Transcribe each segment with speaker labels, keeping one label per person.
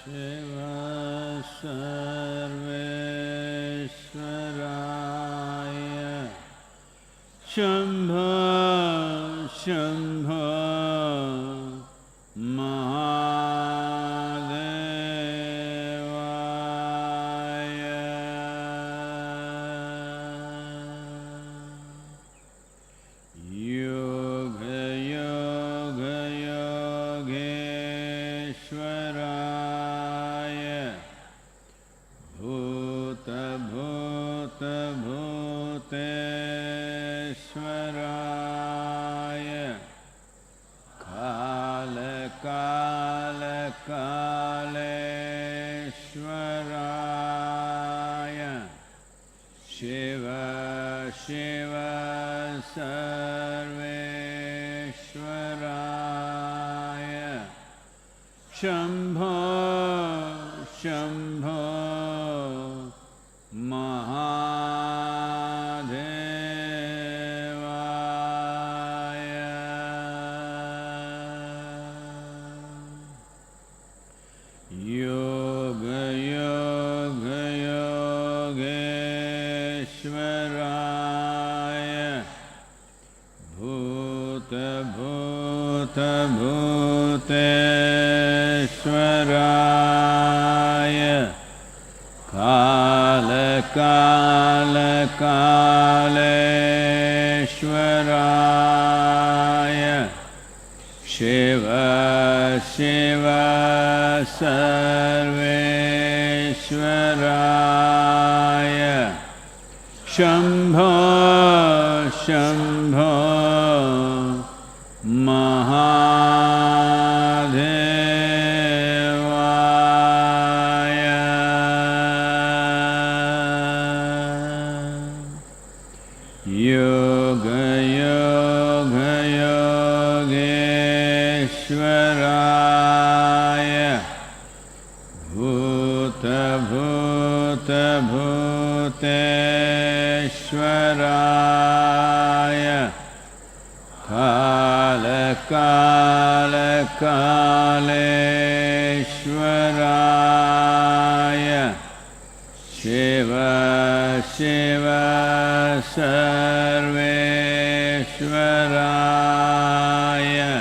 Speaker 1: Shiva Sarveshwaraya Shambho Shambho Yoga Yoga Yogeshwaraya Bhuta Bhuta Bhuteshwaraya Kala Kala Kaleshwaraya Shiva Shiva Sarveshwaraya Shambho Shambho Mahadevaya Yoga Yoga Yogeshwaraya Bhuta Bhuta Bhuteshwaraya Kala Kala Kaleshwaraya Shiva Shiva Sarveshwaraya Shambho Shambho Mahadevaya Yoga Yoga Yogeshwaraya Bhuta Bhuta Bhuteshwaraya Kala Kala Kaleshwaraya Shiva Shiva Sarveshwaraya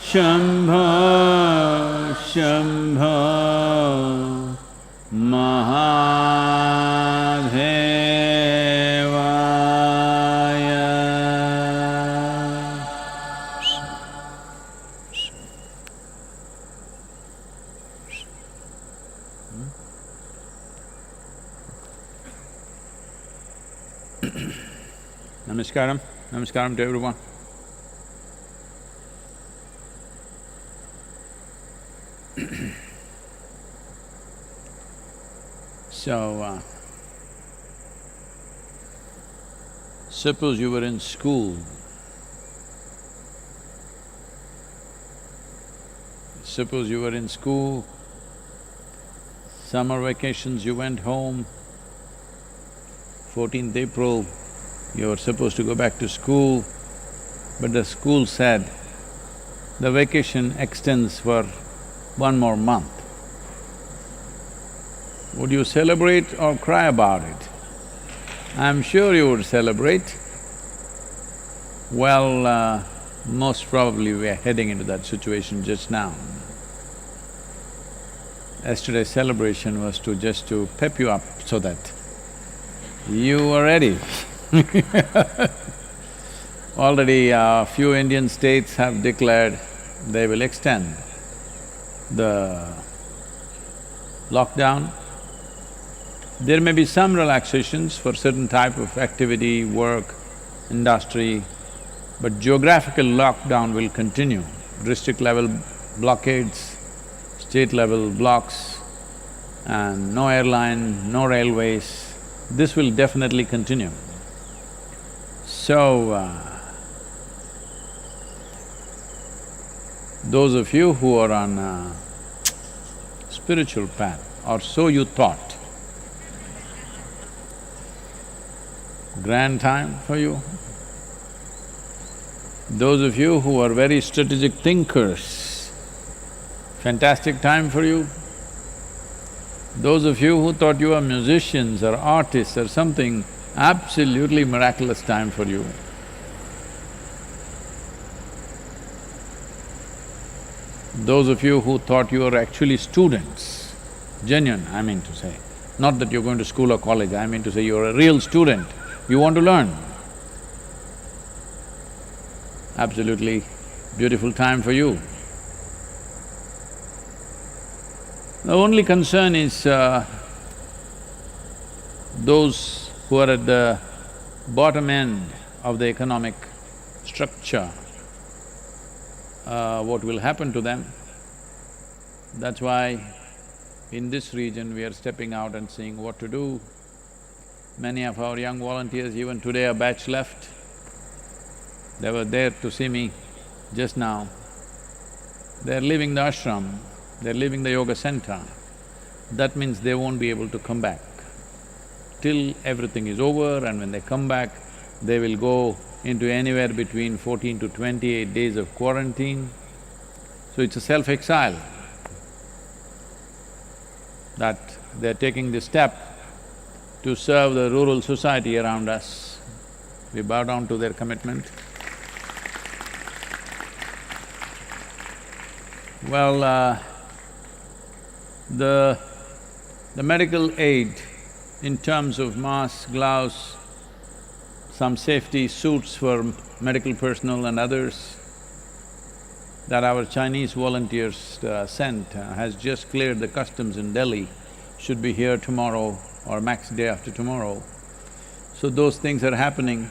Speaker 1: Shambho Shambho Namaskaram, namaskaram to everyone. So, suppose you were in school. Suppose you were in school, summer vacations, you went home, 14th April, you were supposed to go back to school, but the school said, the vacation extends for one more month. Would you celebrate or cry about it? I'm sure you would celebrate. Well, most probably we are heading into that situation just now. Yesterday's celebration was just to pep you up so that you are ready. Already a few Indian states have declared they will extend the lockdown. There may be some relaxations for certain type of activity, work, industry, but geographical lockdown will continue. District level blockades, state level blocks, and no airline, no railways, this will definitely continue. So, those of you who are on a spiritual path, or so you thought, grand time for you. Those of you who are very strategic thinkers, fantastic time for you. Those of you who thought you are musicians or artists or something, absolutely miraculous time for you. Those of you who thought you were actually students, genuine, I mean to say, not that you're going to school or college, I mean to say you're a real student, you want to learn. Absolutely beautiful time for you. The only concern is those who are at the bottom end of the economic structure, what will happen to them. That's why in this region we are stepping out and seeing what to do. Many of our young volunteers, even today a batch left, they were there to see me just now. They're leaving the ashram, they're leaving the yoga center. That means they won't be able to come back. Till everything is over, and when they come back, they will go into anywhere between 14 to 28 days of quarantine. So it's a self-exile that they're taking this step to serve the rural society around us. We bow down to their commitment. Well, the medical aid in terms of masks, gloves, some safety suits for medical personnel and others that our Chinese volunteers sent has just cleared the customs in Delhi, should be here tomorrow or max day after tomorrow. So those things are happening,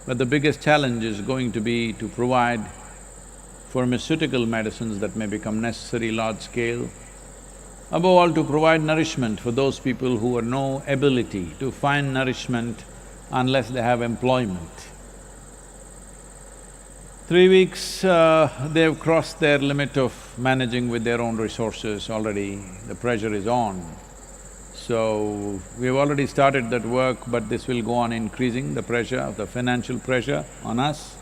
Speaker 1: but the biggest challenge is going to be to provide pharmaceutical medicines that may become necessary large scale. Above all, to provide nourishment for those people who have no ability to find nourishment unless they have employment. 3 weeks, they've crossed their limit of managing with their own resources already, the pressure is on. So, we've already started that work, but this will go on increasing, the pressure, the financial pressure on us.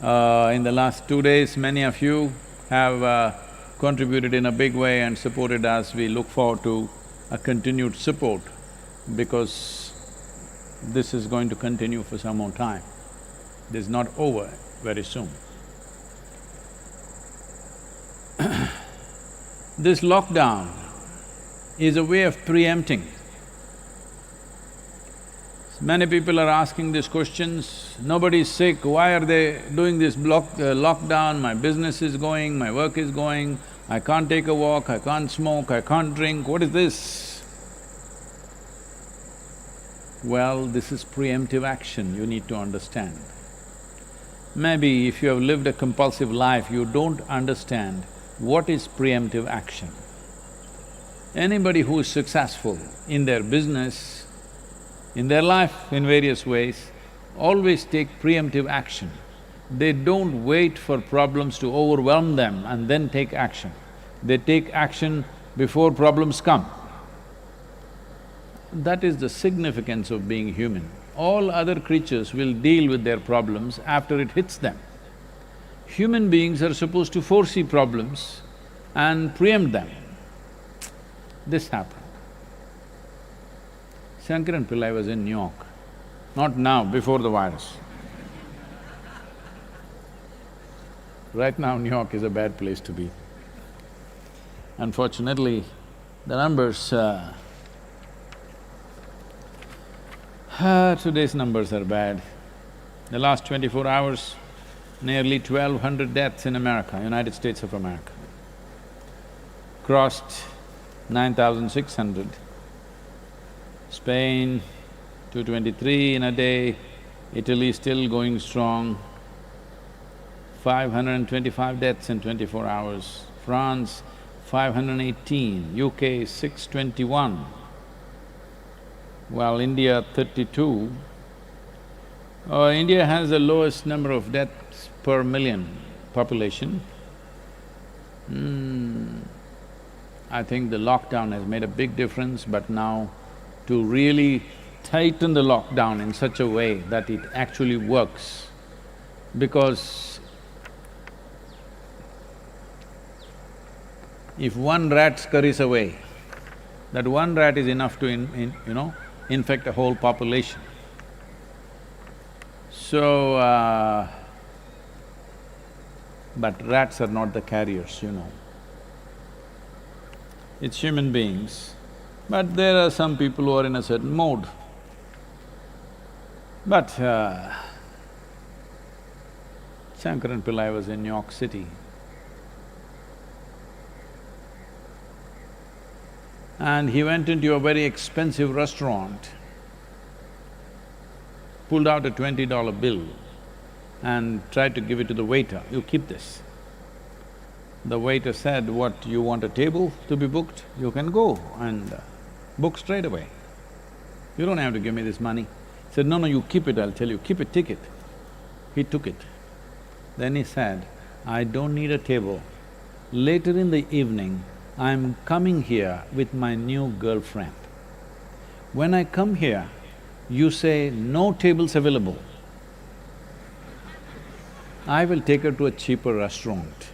Speaker 1: In the last 2 days, many of you have contributed in a big way and supported us. We look forward to a continued support because this is going to continue for some more time. This is not over very soon. This lockdown is a way of preempting. Many people are asking these questions, nobody is sick, why are they doing this lockdown? My business is going, my work is going, I can't take a walk, I can't smoke, I can't drink, what is this? Well, this is preemptive action, you need to understand. Maybe if you have lived a compulsive life, you don't understand what is preemptive action. Anybody who is successful in their business, in their life in various ways, always take preemptive action. They don't wait for problems to overwhelm them and then take action. They take action before problems come. That is the significance of being human. All other creatures will deal with their problems after it hits them. Human beings are supposed to foresee problems and preempt them. This happened. Shankaran Pillai was in New York, not now, before the virus. Right now, New York is a bad place to be. Unfortunately, the numbers… today's numbers are bad. The last 24 hours, nearly 1,200 deaths in America, United States of America. Crossed 9,600. Spain, 223 in a day. Italy still going strong. 525 deaths in 24 hours. France, 518. UK, 621. While India, 32. India has the lowest number of deaths per million population. I think the lockdown has made a big difference, but now to really tighten the lockdown in such a way that it actually works, because if one rat scurries away, That one rat is enough to infect a whole population. So, but rats are not the carriers. It's human beings. But there are some people who are in a certain mode. But Shankaran Pillai was in New York City. And he went into a very expensive restaurant, pulled out a $20 bill and tried to give it to the waiter, "You keep this." The waiter said, "What, you want a table to be booked? You can go and book straight away. You don't have to give me this money." He said, "No, you keep it, I'll tell you, keep it, take it." He took it. Then he said, "I don't need a table. Later in the evening, I'm coming here with my new girlfriend. When I come here, you say, 'No tables available.' I will take her to a cheaper restaurant.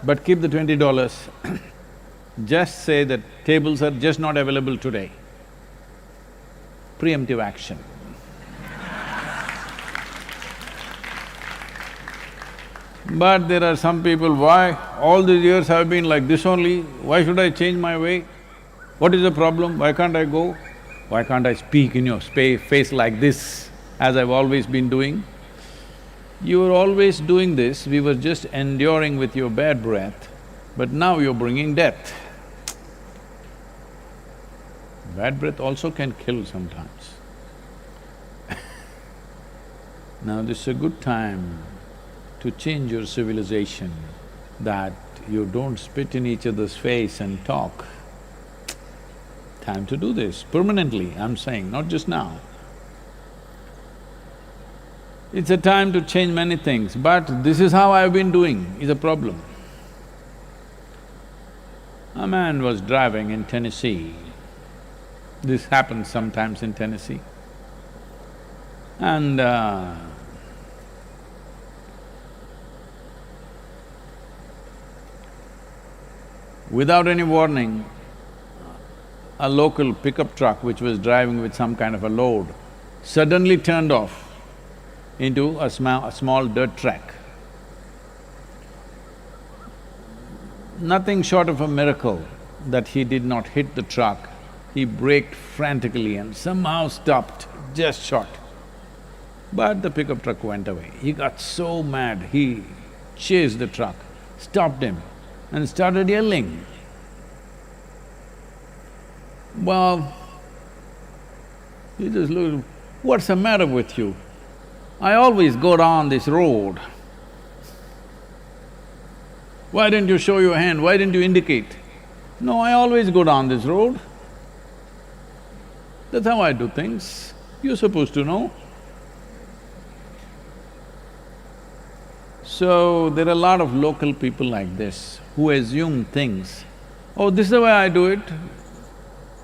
Speaker 1: But keep the $20. Just say that tables are just not available today." Preemptive action. But there are some people, "Why? All these years I've been like this only, why should I change my way? What is the problem? Why can't I go? Why can't I speak in your face like this, as I've always been doing?" You were always doing this, we were just enduring with your bad breath, but now you're bringing death. Bad breath also can kill sometimes. Now this is a good time to change your civilization, that you don't spit in each other's face and talk. Time to do this permanently, I'm saying, not just now. It's a time to change many things, but this is how I've been doing is a problem. A man was driving in Tennessee. This happens sometimes in Tennessee. And without any warning, a local pickup truck which was driving with some kind of a load suddenly turned off into a small dirt track. Nothing short of a miracle that he did not hit the truck. He braked frantically and somehow stopped just short. But the pickup truck went away. He got so mad, he chased the truck, stopped him and started yelling. Well, he just looked, "What's the matter with you? I always go down this road. Why didn't you show your hand? Why didn't you indicate?" "No, I always go down this road. That's how I do things. You're supposed to know." So, there are a lot of local people like this who assume things. "Oh, this is the way I do it."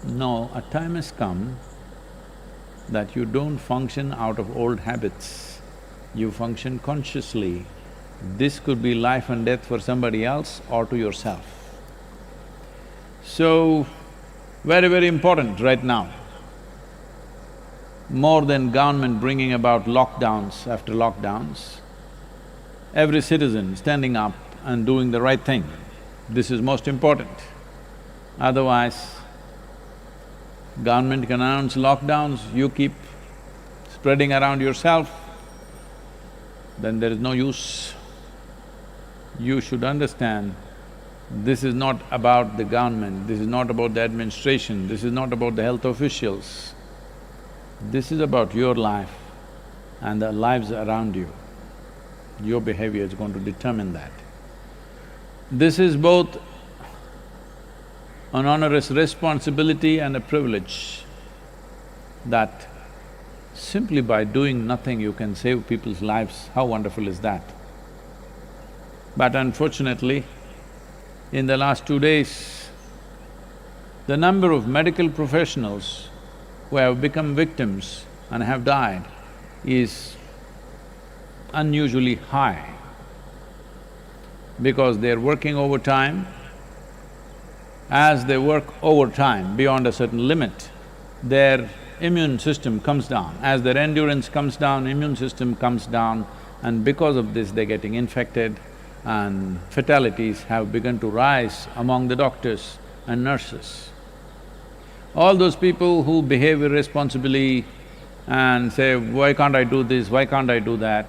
Speaker 1: No, a time has come that you don't function out of old habits, you function consciously. This could be life and death for somebody else or to yourself. So, very, very important right now. More than government bringing about lockdowns after lockdowns, every citizen standing up and doing the right thing, this is most important. Otherwise, government can announce lockdowns, you keep spreading around yourself, then there is no use. You should understand, this is not about the government, this is not about the administration, this is not about the health officials. This is about your life and the lives around you. Your behavior is going to determine that. This is both an onerous responsibility and a privilege, that simply by doing nothing you can save people's lives. How wonderful is that? But unfortunately, in the last 2 days, the number of medical professionals who have become victims and have died is unusually high, because they're working overtime, as they work overtime beyond a certain limit, their immune system comes down. As their endurance comes down, immune system comes down, and because of this they're getting infected, and fatalities have begun to rise among the doctors and nurses. All those people who behave irresponsibly and say, why can't I do this, why can't I do that?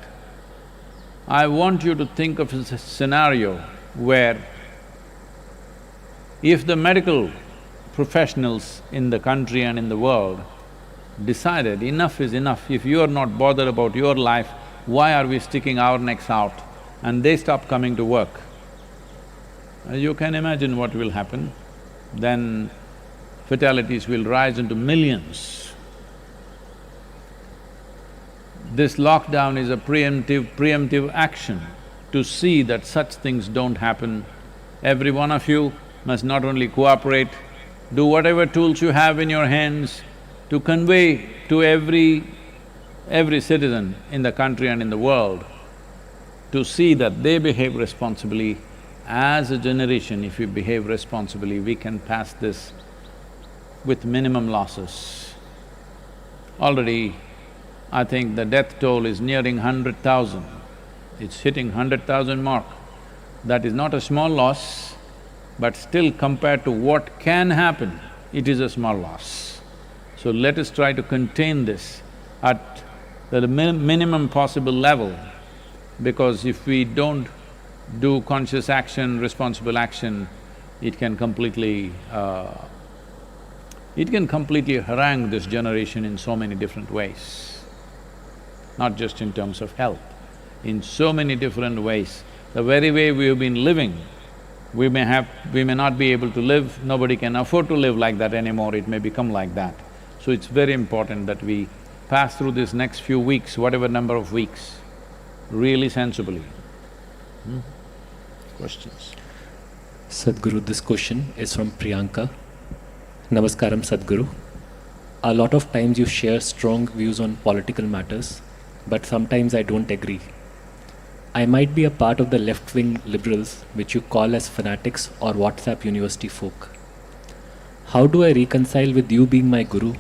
Speaker 1: I want you to think of a scenario where if the medical professionals in the country and in the world decided enough is enough, if you are not bothered about your life, why are we sticking our necks out? And they stop coming to work. You can imagine what will happen. Then fatalities will rise into millions. This lockdown is a preemptive action to see that such things don't happen. Every one of you must not only cooperate, do whatever tools you have in your hands to convey to every citizen in the country and in the world to see that they behave responsibly. As a generation, if we behave responsibly, we can pass this with minimum losses. Already, I think the death toll is nearing 100,000. It's hitting 100,000 mark. That is not a small loss, but still compared to what can happen, it is a small loss. So let us try to contain this at the minimum possible level, because if we don't do conscious action, responsible action, it can completely harangue this generation in so many different ways, not just in terms of health, in so many different ways. The very way we have been living, we may not be able to live, nobody can afford to live like that anymore, it may become like that. So it's very important that we pass through this next few weeks, whatever number of weeks, really sensibly. Questions?
Speaker 2: Sadhguru, this question is from Priyanka. Namaskaram, Sadhguru. A lot of times you share strong views on political matters, but sometimes I don't agree. I might be a part of the left-wing liberals, which you call as fanatics or WhatsApp university folk. How do I reconcile with you being my guru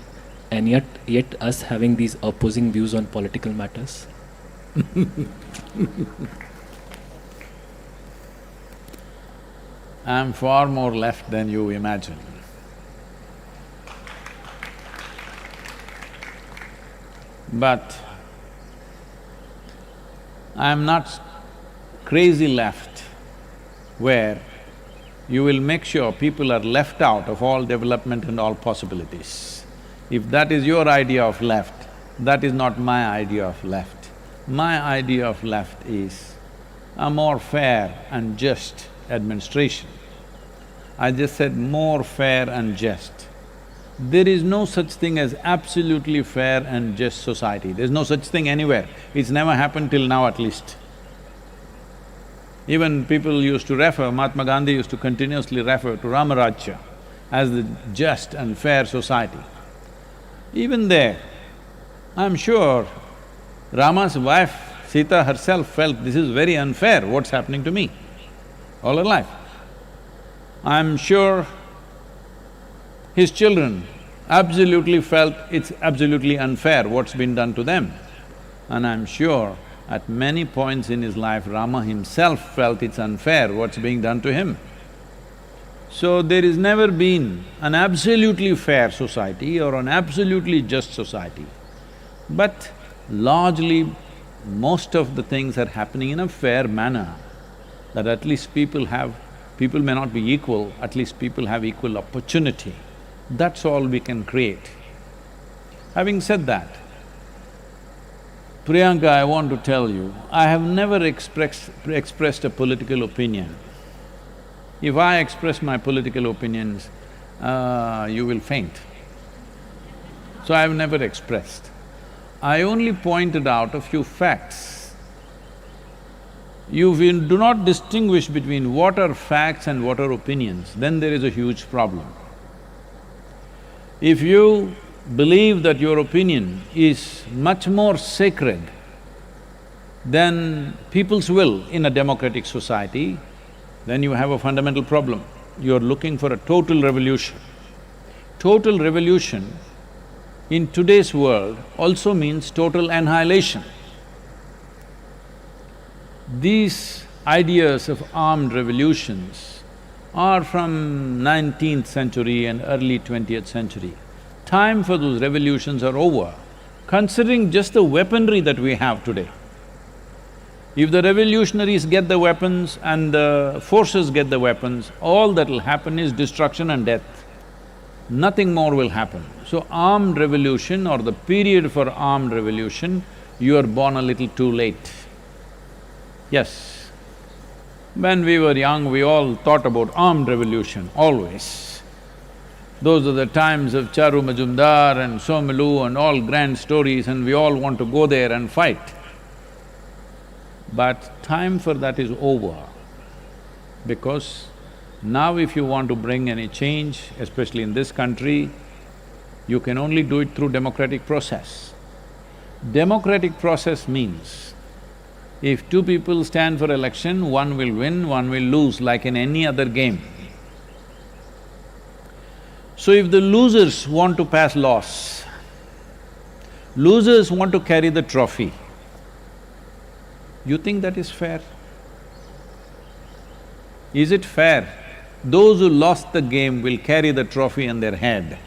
Speaker 2: and yet us having these opposing views on political matters?
Speaker 1: I'm far more left than you imagine. But I'm not crazy left where you will make sure people are left out of all development and all possibilities. If that is your idea of left, that is not my idea of left. My idea of left is a more fair and just administration. I just said more fair and just. There is no such thing as absolutely fair and just society, there's no such thing anywhere. It's never happened till now at least. Even people used to refer, Mahatma Gandhi used to continuously refer to Ramarajya as the just and fair society. Even there, I'm sure Rama's wife, Sita herself felt, this is very unfair, what's happening to me all her life. I'm sure his children absolutely felt it's absolutely unfair what's been done to them. And I'm sure at many points in his life, Rama himself felt it's unfair what's being done to him. So there has never been an absolutely fair society or an absolutely just society. But largely, most of the things are happening in a fair manner, that at least people may not be equal, at least people have equal opportunity. That's all we can create. Having said that, Priyanka, I want to tell you, I have never expressed a political opinion. If I express my political opinions, you will faint. So I have never expressed. I only pointed out a few facts. You do not distinguish between what are facts and what are opinions, then there is a huge problem. If you believe that your opinion is much more sacred than people's will in a democratic society, then you have a fundamental problem. you're looking for a total revolution. Total revolution in today's world also means total annihilation. These ideas of armed revolutions are from 19th century and early 20th century. Time for those revolutions are over, considering just the weaponry that we have today. If the revolutionaries get the weapons and the forces get the weapons, all that'll happen is destruction and death. Nothing more will happen. So armed revolution or the period for armed revolution, you are born a little too late. Yes, when we were young, we all thought about armed revolution, always. Those are the times of Charu Majumdar and Somilu and all grand stories, and we all want to go there and fight. But time for that is over, because now if you want to bring any change, especially in this country, you can only do it through democratic process. Democratic process means, if two people stand for election, one will win, one will lose, like in any other game. So if the losers want to pass laws, losers want to carry the trophy, you think that is fair? Is it fair? Those who lost the game will carry the trophy on their head.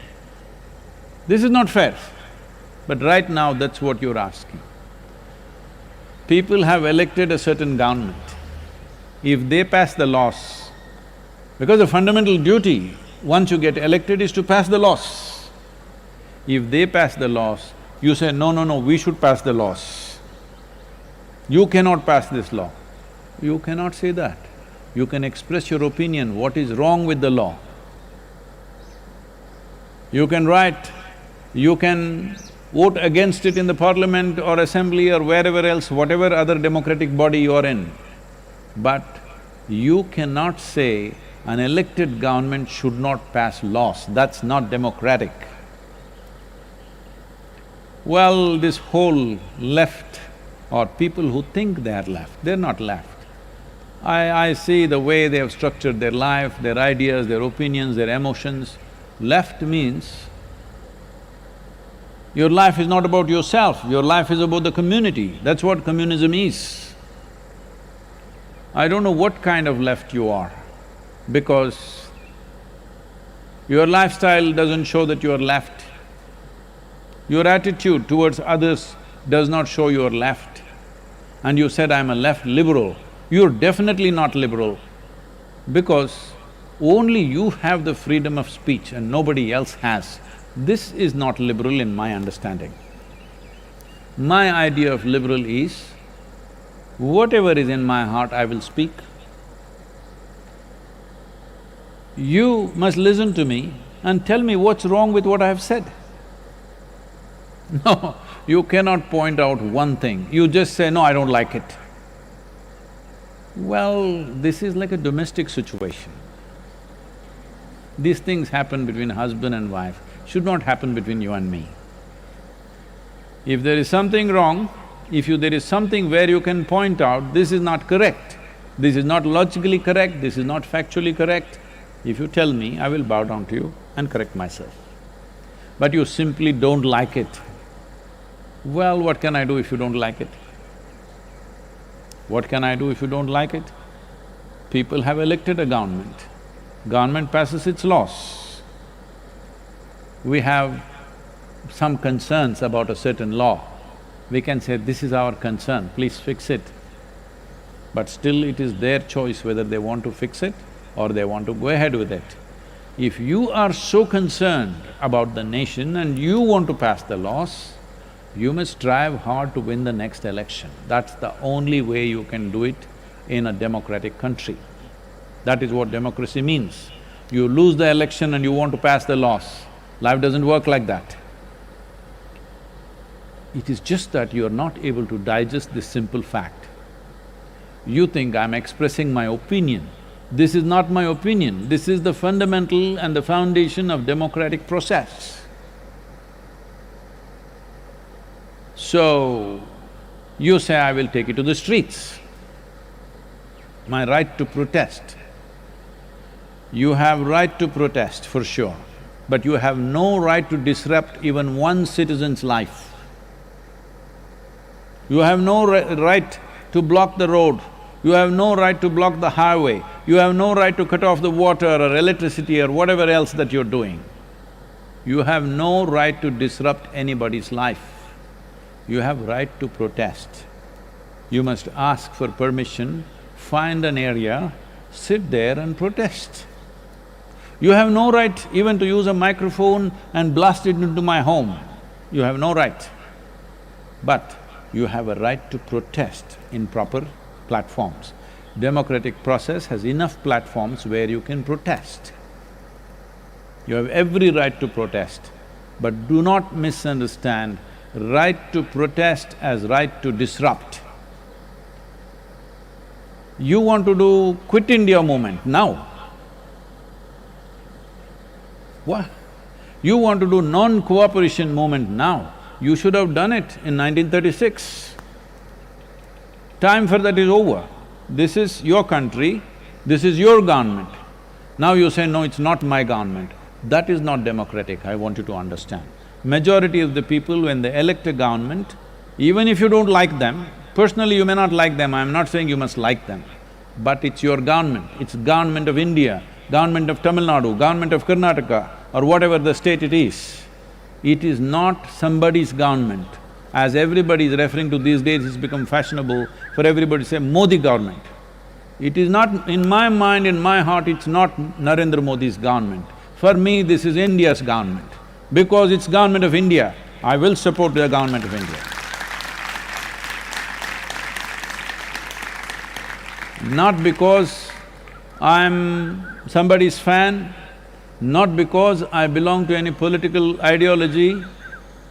Speaker 1: This is not fair. But right now, that's what you're asking. People have elected a certain government. If they pass the laws, because the fundamental duty, once you get elected, is to pass the laws. If they pass the laws, you say, no, no, no, we should pass the laws. You cannot pass this law. You cannot say that. You can express your opinion, what is wrong with the law. You can write, you can vote against it in the parliament or assembly or wherever else, whatever other democratic body you are in. But you cannot say an elected government should not pass laws, that's not democratic. Well, this whole left or people who think they are left, they're not left. I see the way they have structured their life, their ideas, their opinions, their emotions. Left means your life is not about yourself, your life is about the community. That's what communism is. I don't know what kind of left you are, because your lifestyle doesn't show that you are left. Your attitude towards others does not show you are left. And you said, I'm a left liberal. You're definitely not liberal, because only you have the freedom of speech and nobody else has. This is not liberal in my understanding. My idea of liberal is, whatever is in my heart, I will speak. You must listen to me and tell me what's wrong with what I have said. No, you cannot point out one thing, you just say, no, I don't like it. Well, this is like a domestic situation. These things happen between husband and wife, should not happen between you and me. If there is something wrong, there is something where you can point out, this is not correct, this is not logically correct, this is not factually correct, if you tell me, I will bow down to you and correct myself. But you simply don't like it. Well, what can I do if you don't like it? What can I do if you don't like it? People have elected a government passes its laws. We have some concerns about a certain law, we can say, this is our concern, please fix it. But still it is their choice whether they want to fix it or they want to go ahead with it. If you are so concerned about the nation and you want to pass the laws, you must strive hard to win the next election. That's the only way you can do it in a democratic country. That is what democracy means. You lose the election and you want to pass the laws. Life doesn't work like that. It is just that you are not able to digest this simple fact. You think, I'm expressing my opinion. This is not my opinion, this is the fundamental and the foundation of democratic process. So, you say, I will take it to the streets, my right to protest. You have right to protest, for sure, but you have no right to disrupt even one citizen's life. You have no right to block the road, you have no right to block the highway, you have no right to cut off the water or electricity or whatever else that you're doing. You have no right to disrupt anybody's life. You have right to protest. You must ask for permission, find an area, sit there and protest. You have no right even to use a microphone and blast it into my home. You have no right. But you have a right to protest in proper platforms. Democratic process has enough platforms where you can protest. You have every right to protest, but do not misunderstand right to protest as right to disrupt. You want to do Quit India movement now. What? You want to do non-cooperation movement now. You should have done it in 1936. Time for that is over. This is your country, this is your government. Now you say, no, it's not my government. That is not democratic, I want you to understand. Majority of the people, when they elect a government, even if you don't like them, personally you may not like them, I'm not saying you must like them, but it's your government, it's government of India, government of Tamil Nadu, government of Karnataka, or whatever the state it is. It is not somebody's government. As everybody is referring to these days, it's become fashionable for everybody to say Modi government. It is not… in my mind, in my heart, it's not Narendra Modi's government. For me, this is India's government. Because it's government of India, I will support the government of India. Not because I'm somebody's fan, not because I belong to any political ideology,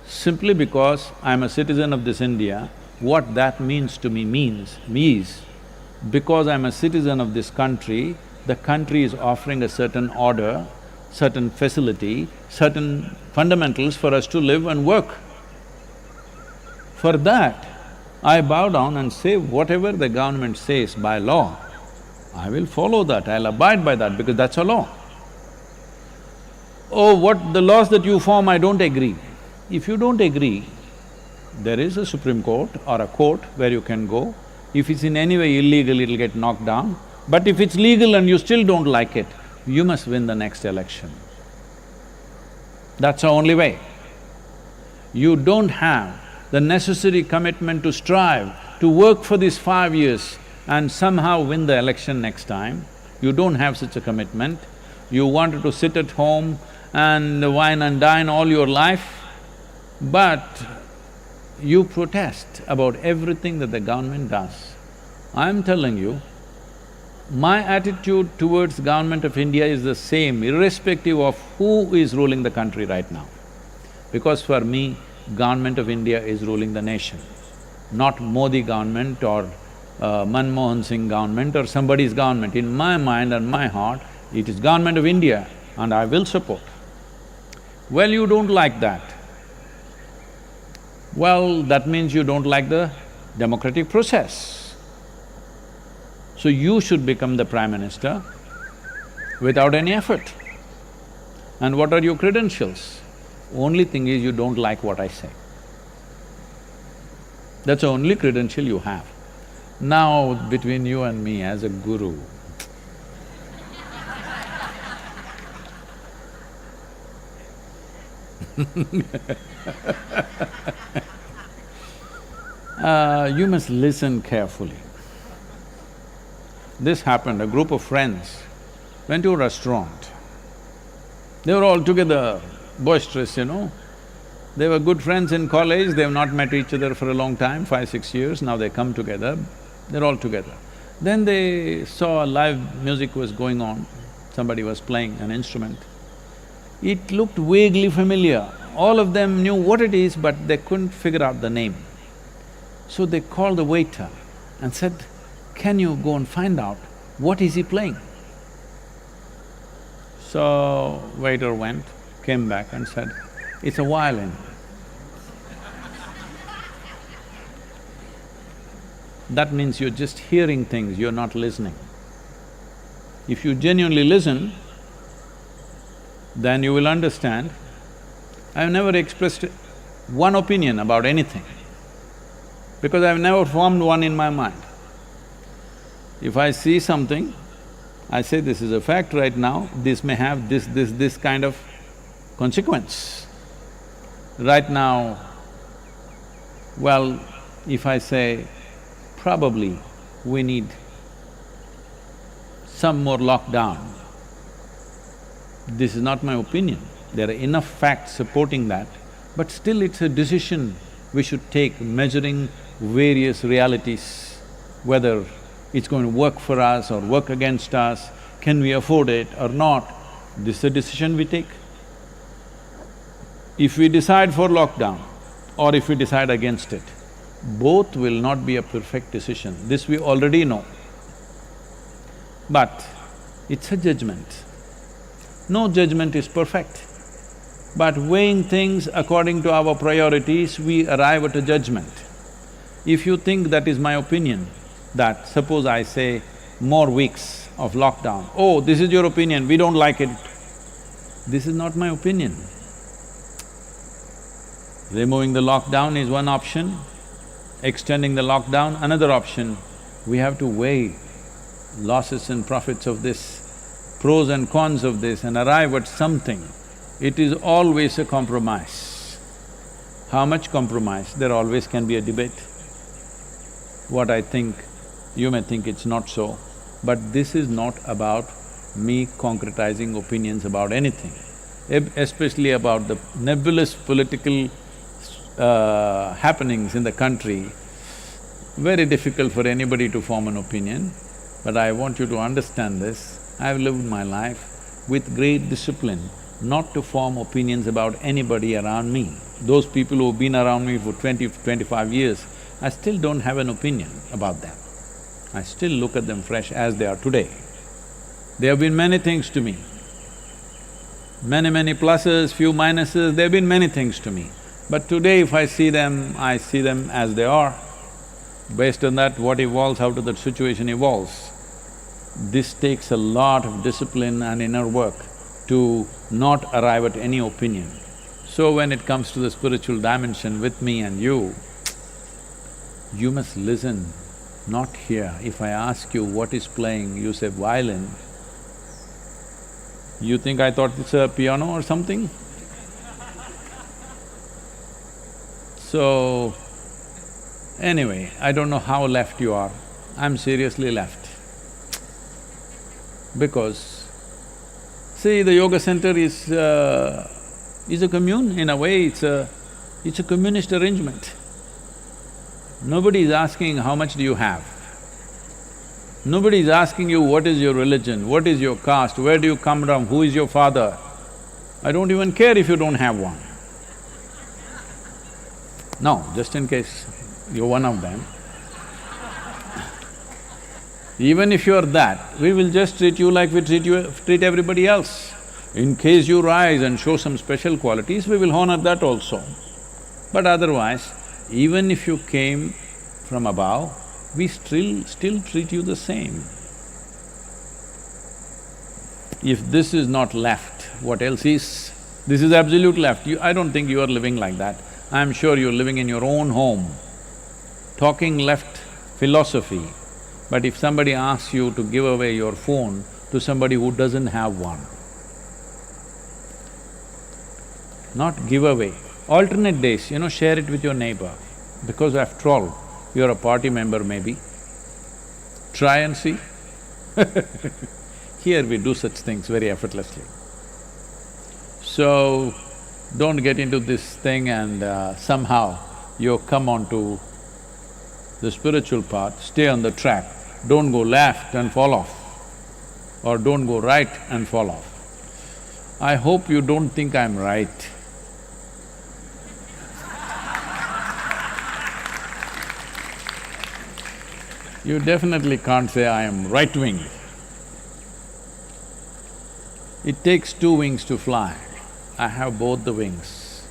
Speaker 1: simply because I'm a citizen of this India. What that means to me is, because I'm a citizen of this country, the country is offering a certain order, certain facility, certain fundamentals for us to live and work. For that, I bow down and say whatever the government says by law, I will follow that, I'll abide by that because that's a law. Oh, what… the laws that you form, I don't agree. If you don't agree, there is a Supreme Court or a court where you can go. If it's in any way illegal, it'll get knocked down. But if it's legal and you still don't like it, you must win the next election. That's the only way. You don't have the necessary commitment to strive, to work for these 5 years and somehow win the election next time. You don't have such a commitment. You wanted to sit at home and wine and dine all your life, but you protest about everything that the government does. I'm telling you, my attitude towards government of India is the same, irrespective of who is ruling the country right now. Because for me, government of India is ruling the nation, not Modi government or Manmohan Singh government or somebody's government. In my mind and my heart, it is government of India and I will support. Well, you don't like that. Well, that means you don't like the democratic process. So you should become the Prime Minister without any effort. And what are your credentials? Only thing is you don't like what I say. That's the only credential you have. Now, between you and me as a guru, you must listen carefully. This happened, a group of friends went to a restaurant. They were all together, boisterous, you know. They were good friends in college, they've not met each other for a long time, 5-6 years, now they come together, they're all together. Then they saw live music was going on, somebody was playing an instrument. It looked vaguely familiar. All of them knew what it is, but they couldn't figure out the name. So they called the waiter and said, "Can you go and find out what is he playing?" So waiter went, came back and said, "It's a violin." That means you're just hearing things, you're not listening. If you genuinely listen, then you will understand. I've never expressed one opinion about anything because I've never formed one in my mind. If I see something, I say this is a fact right now, this may have this kind of consequence. Right now, well, if I say probably we need some more lockdown, this is not my opinion. There are enough facts supporting that, but still it's a decision we should take, measuring various realities, whether it's going to work for us or work against us, can we afford it or not, this is a decision we take. If we decide for lockdown or if we decide against it, both will not be a perfect decision, this we already know. But it's a judgment. No judgment is perfect, but weighing things according to our priorities, we arrive at a judgment. If you think that is my opinion, that suppose I say more weeks of lockdown, oh, this is your opinion, we don't like it. This is not my opinion. Removing the lockdown is one option, extending the lockdown another option. We have to weigh losses and profits of this, pros and cons of this and arrive at something. It is always a compromise. How much compromise? There always can be a debate. What I think, you may think it's not so, but this is not about me concretizing opinions about anything, especially about the nebulous political happenings in the country. Very difficult for anybody to form an opinion, but I want you to understand this. I've lived my life with great discipline not to form opinions about anybody around me. Those people who've been around me for 25 years, I still don't have an opinion about them. I still look at them fresh as they are today. They have been many things to me. Many pluses, few minuses, there have been many things to me. But today if I see them as they are. Based on that, what evolves out of that situation evolves. This takes a lot of discipline and inner work to not arrive at any opinion. So when it comes to the spiritual dimension with me and you must listen, not hear. If I ask you what is playing, you say violin, you think I thought it's a piano or something? So, anyway, I don't know how left you are, I'm seriously left. Because, see, the yoga center is a commune, in a way it's a communist arrangement. Nobody is asking how much do you have. Nobody is asking you what is your religion, what is your caste, where do you come from, who is your father. I don't even care if you don't have one. No, just in case you're one of them. Even if you're that, we will just treat you like we treat everybody else. In case you rise and show some special qualities, we will honor that also. But otherwise, even if you came from above, we still treat you the same. If this is not left, what else is? This is absolute left. I don't think you are living like that. I'm sure you're living in your own home, talking left philosophy. But if somebody asks you to give away your phone to somebody who doesn't have one, not give away, alternate days, share it with your neighbor, because after all, you're a party member maybe. Try and see. Here we do such things very effortlessly. So, don't get into this thing and somehow you come onto the spiritual path, stay on the track. Don't go left and fall off, or don't go right and fall off. I hope you don't think I'm right. You definitely can't say I am right-wing. It takes two wings to fly. I have both the wings.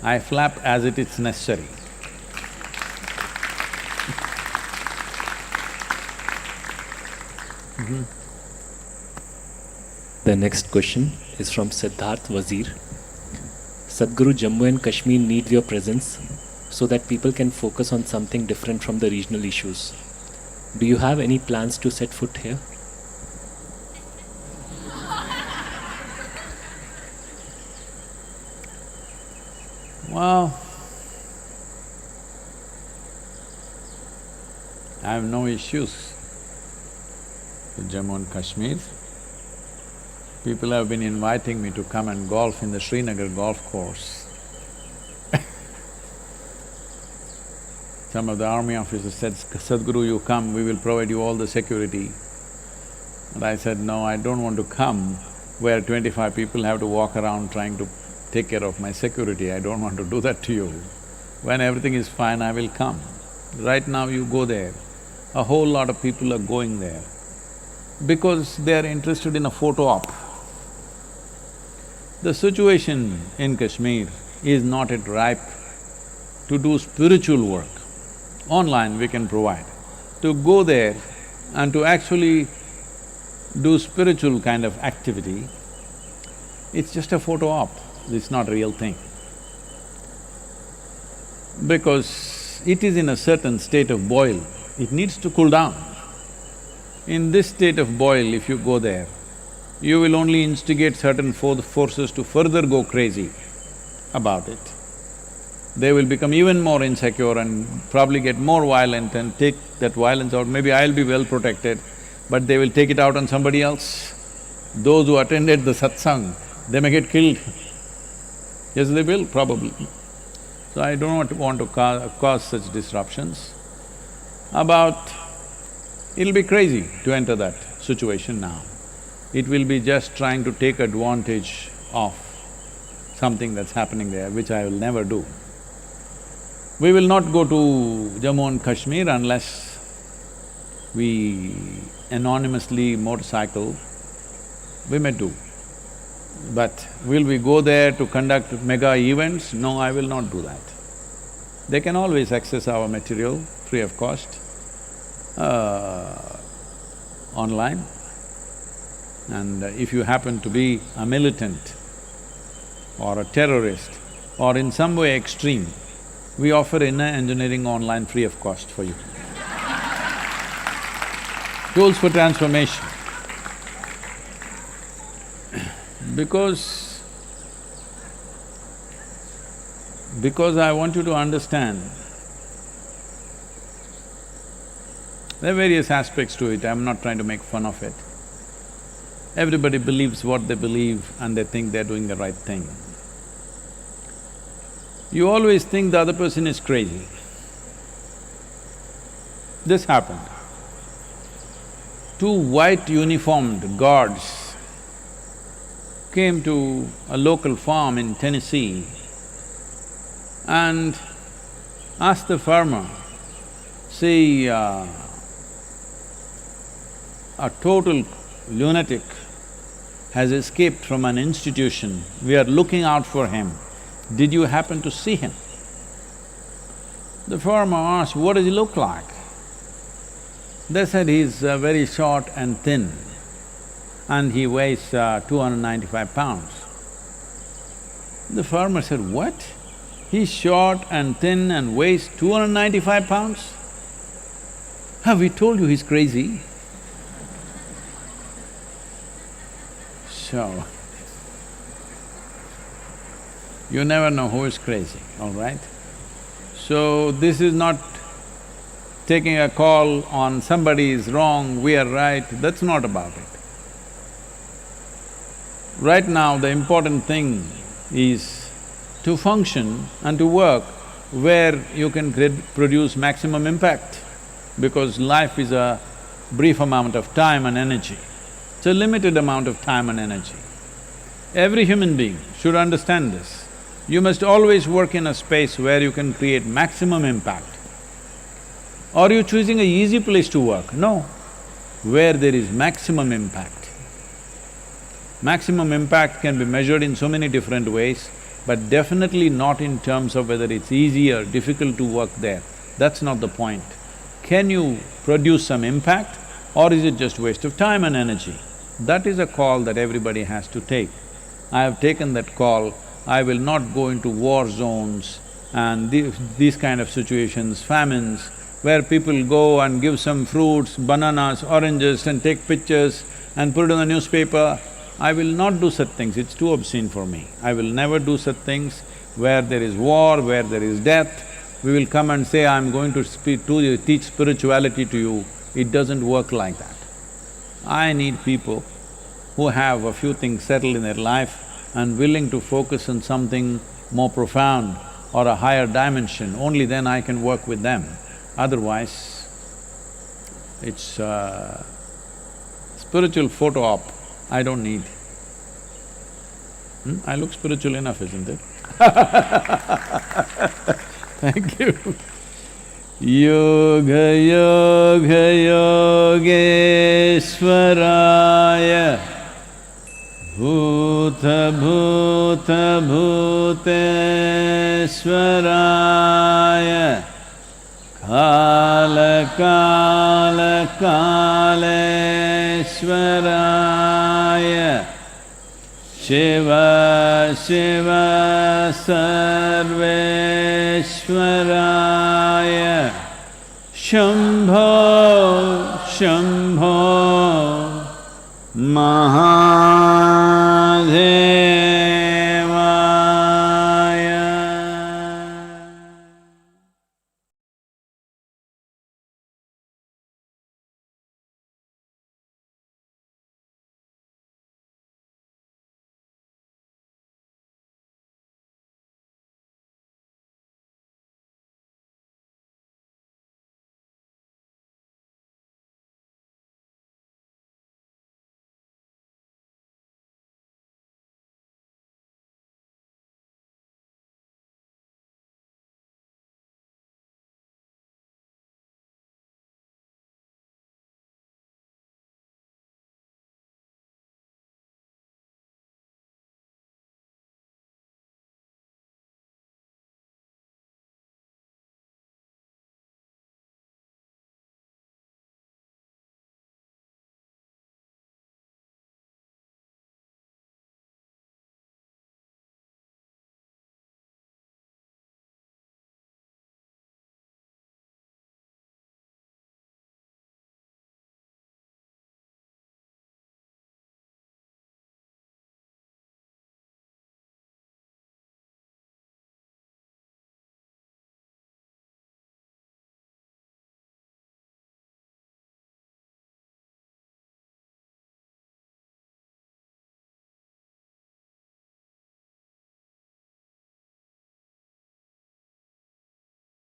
Speaker 1: I flap as it is necessary.
Speaker 2: The next question is from Siddharth Wazir. Sadhguru, Jammu and Kashmir needs your presence so that people can focus on something different from the regional issues. Do you have any plans to set foot here?
Speaker 1: Well, I have no issues with Jammu and Kashmir. People have been inviting me to come and golf in the Srinagar golf course. Some of the army officers said, Sadhguru, you come, we will provide you all the security. And I said, no, I don't want to come where 25 people have to walk around trying to take care of my security. I don't want to do that to you. When everything is fine, I will come. Right now you go there, a whole lot of people are going there because they are interested in a photo op. The situation in Kashmir is not yet ripe to do spiritual work. Online we can provide. To go there and to actually do spiritual kind of activity, it's just a photo op, it's not a real thing. Because it is in a certain state of boil, it needs to cool down. In this state of boil, if you go there, you will only instigate certain forces to further go crazy about it. They will become even more insecure and probably get more violent and take that violence out. Maybe I'll be well protected, but they will take it out on somebody else. Those who attended the satsang, they may get killed. Yes, they will, probably. So I don't want to cause such disruptions. It'll be crazy to enter that situation now. It will be just trying to take advantage of something that's happening there, which I will never do. We will not go to Jammu and Kashmir unless we anonymously motorcycle, we may do. But will we go there to conduct mega events? No, I will not do that. They can always access our material free of cost, online. And if you happen to be a militant or a terrorist or in some way extreme, we offer inner engineering online free of cost for you. Tools for transformation. Because I want you to understand, there are various aspects to it, I'm not trying to make fun of it. Everybody believes what they believe and they think they're doing the right thing. You always think the other person is crazy. This happened. Two white uniformed guards came to a local farm in Tennessee and asked the farmer, see, a total lunatic has escaped from an institution, we are looking out for him. Did you happen to see him? The farmer asked, what does he look like? They said he's very short and thin and he weighs 295 pounds. The farmer said, what? He's short and thin and weighs 295 pounds? Have we told you he's crazy? So, you never know who is crazy, all right? So, this is not taking a call on somebody is wrong, we are right, that's not about it. Right now, the important thing is to function and to work where you can produce maximum impact, because life is a brief amount of time and energy. It's a limited amount of time and energy. Every human being should understand this. You must always work in a space where you can create maximum impact. Are you choosing an easy place to work? No, where there is maximum impact. Maximum impact can be measured in so many different ways, but definitely not in terms of whether it's easy or difficult to work there. That's not the point. Can you produce some impact or is it just waste of time and energy? That is a call that everybody has to take. I have taken that call. I will not go into war zones and these kind of situations, famines, where people go and give some fruits, bananas, oranges and take pictures and put it in the newspaper. I will not do such things, it's too obscene for me. I will never do such things where there is war, where there is death. We will come and say, I'm going to teach spirituality to you. It doesn't work like that. I need people who have a few things settled in their life and willing to focus on something more profound or a higher dimension. Only then I can work with them. Otherwise, it's spiritual photo op, I don't need. I look spiritual enough, isn't it? Thank you. Yoga Yoga Yogeshwaraya Bhuta Bhuta Bhuteshwaraya Kala Kala Kaleshwaraya Shiva Shiva Sarveshwaraya Shambho Shambho Mahadev